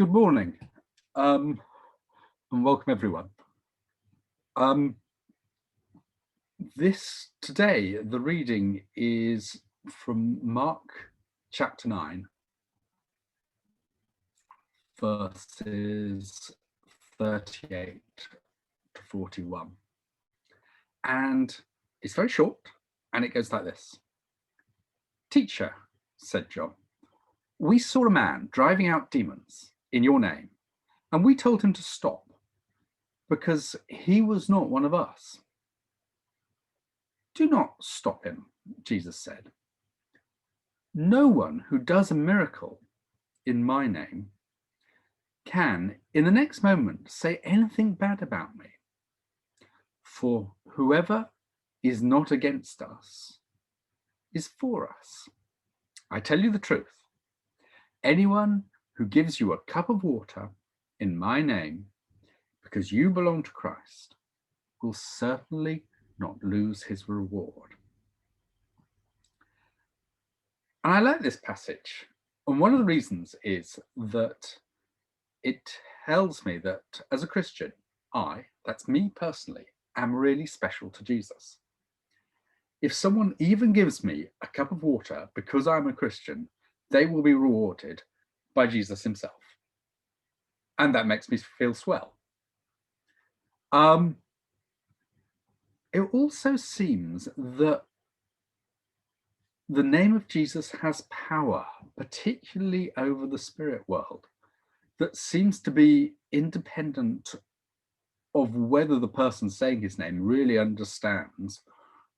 Good morning, and welcome everyone. Today, the reading is from Mark chapter 9, verses 38 to 41. And it's very short, and it goes like this. "Teacher," said John, "we saw a man driving out demons in your name, and we told him to stop, because he was not one of us." "Do not stop him," Jesus said. "No one who does a miracle in my name can, in the next moment, say anything bad about me. For whoever is not against us is for us. I tell you the truth. Anyone who gives you a cup of water in my name, because you belong to Christ, will certainly not lose his reward." And I like this passage. And one of the reasons is that it tells me that as a Christian, that's me personally, am really special to Jesus. If someone even gives me a cup of water because I'm a Christian, they will be rewarded by Jesus himself. And that makes me feel swell. It also seems that the name of Jesus has power, particularly over the spirit world, that seems to be independent of whether the person saying his name really understands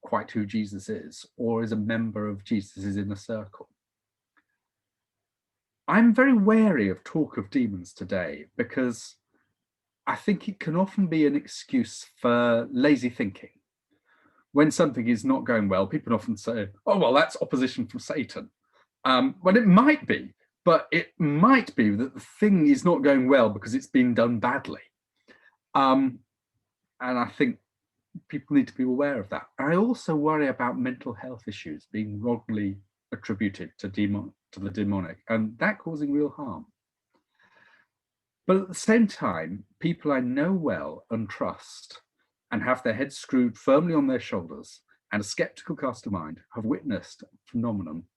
quite who Jesus is or is a member of Jesus's inner circle. I'm very wary of talk of demons today because I think it can often be an excuse for lazy thinking. When something is not going well, people often say, "Oh, well, that's opposition from Satan." Well, it might be, but it might be that the thing is not going well because it's been done badly. And I think people need to be aware of that. I also worry about mental health issues being wrongly attributed to the demonic, and that causing real harm. But at the same time, people I know well and trust and have their heads screwed firmly on their shoulders and a skeptical cast of mind have witnessed a phenomenon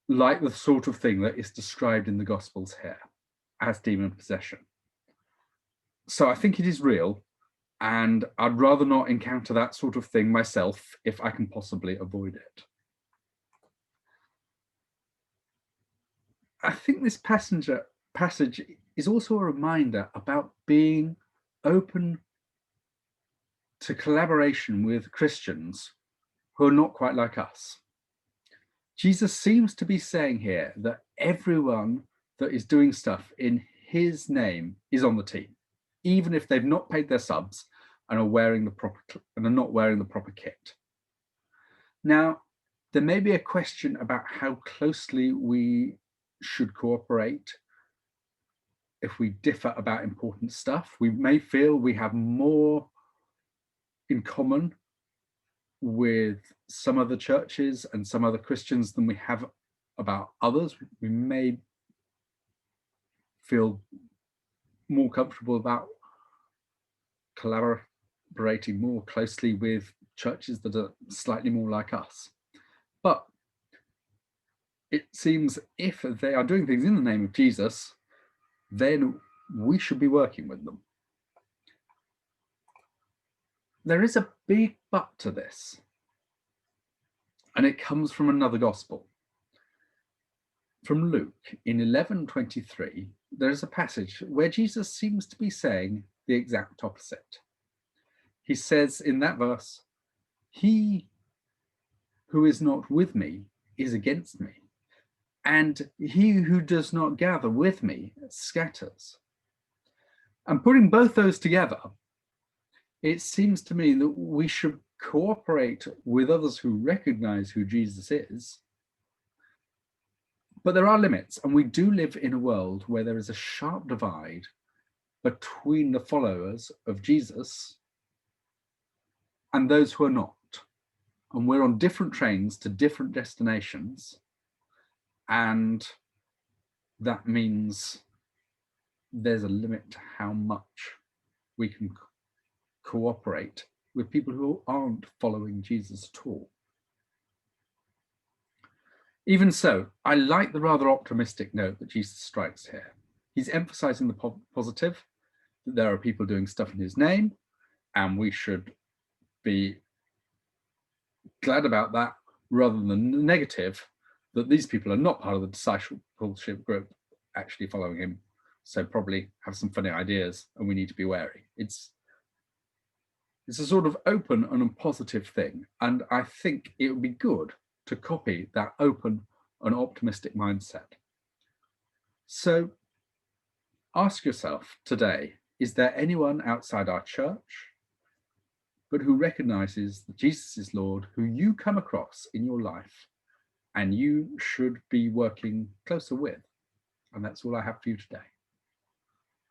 like the sort of thing that is described in the Gospels here as demon possession. So I think it is real, and I'd rather not encounter that sort of thing myself if I can possibly avoid it. I think this passage is also a reminder about being open to collaboration with Christians who are not quite like us. Jesus seems to be saying here that everyone that is doing stuff in his name is on the team, even if they've not paid their subs and are not wearing the proper kit. Now, there may be a question about how closely we should cooperate. If we differ about important stuff, we may feel we have more in common with some other churches and some other Christians than we have about others. We may feel more comfortable about collaborating more closely with churches that are slightly more like us. But it seems if they are doing things in the name of Jesus, then we should be working with them. There is a big but to this, and it comes from another gospel. From Luke in 11:23, there is a passage where Jesus seems to be saying the exact opposite. He says in that verse, "He who is not with me is against me, and he who does not gather with me scatters." And putting both those together, it seems to me that we should cooperate with others who recognize who Jesus is. But there are limits, and we do live in a world where there is a sharp divide between the followers of Jesus and those who are not. And we're on different trains to different destinations, and that means there's a limit to how much we can cooperate with people who aren't following Jesus at all. Even so, I like the rather optimistic note that Jesus strikes here. He's emphasizing the positive, that there are people doing stuff in his name, and we should be glad about that, rather than the negative, that these people are not part of the discipleship group actually following him, so probably have some funny ideas and we need to be wary. It's a sort of open and a positive thing, and I think it would be good to copy that open and optimistic mindset. So ask yourself today, is there anyone outside our church, but who recognizes that Jesus is Lord, who you come across in your life and you should be working closer with? And that's all I have for you today.